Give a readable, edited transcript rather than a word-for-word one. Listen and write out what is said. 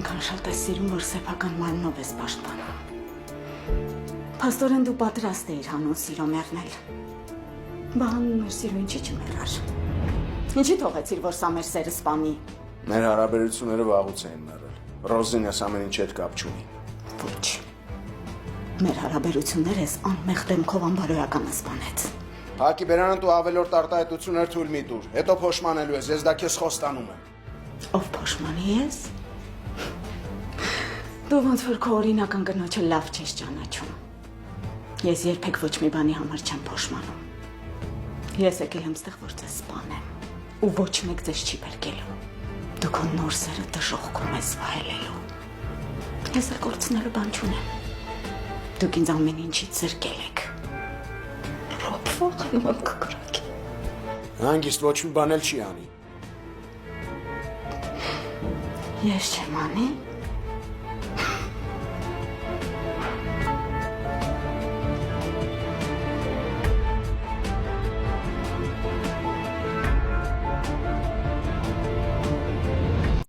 այնքան շատ ես սիրում, որ սեփական մարմնով ես պաշտպանում։ Փաստորեն դու պատրաստ էիր հանուն սիրո մեռնել։ Բա հանուն մեր սիրո ինչի չմեռար։ Ինչի թողեցիր, որ սա մեր սերը սպանի։ Մեր հարաբերությունները վաղուց էին մեռել։ Ռոզին այս ամեն ինչ հետ կապ չունի։ Ոչ։ Մեր հարաբերությունները ես անմեղ դեմքով անբարոյականը սպանեց։ Հակի բերանն դու ավելորդ արտահայտություններ թույլ մի տուր, հետո փոշմանելու ես, ես դա քեզ խոստանում եմ։ Ով փոշմանի ես։ Դու ոնց որ քո օրինական կնոջը լավ չես ճանաչում։ Ես երբեք ոչ մի բանի համար չեմ փոշմանում։ Ես եկել եմ ստեղ, որ ձեզ սպանեմ, ու ոչ մեկ ձեզ չի բերկելու։ Դու քո նոր սերը դժոխքում ես վայելելու։ Ես էլ կորցնելու բան չունեմ։ Դուք ինձ ամեն ինչից զրկել եք։ Ռոփվախնում եմ կկրակի։ Հանգիստ ոչ մի բան էլ չի անի։ Ես չեմ անի։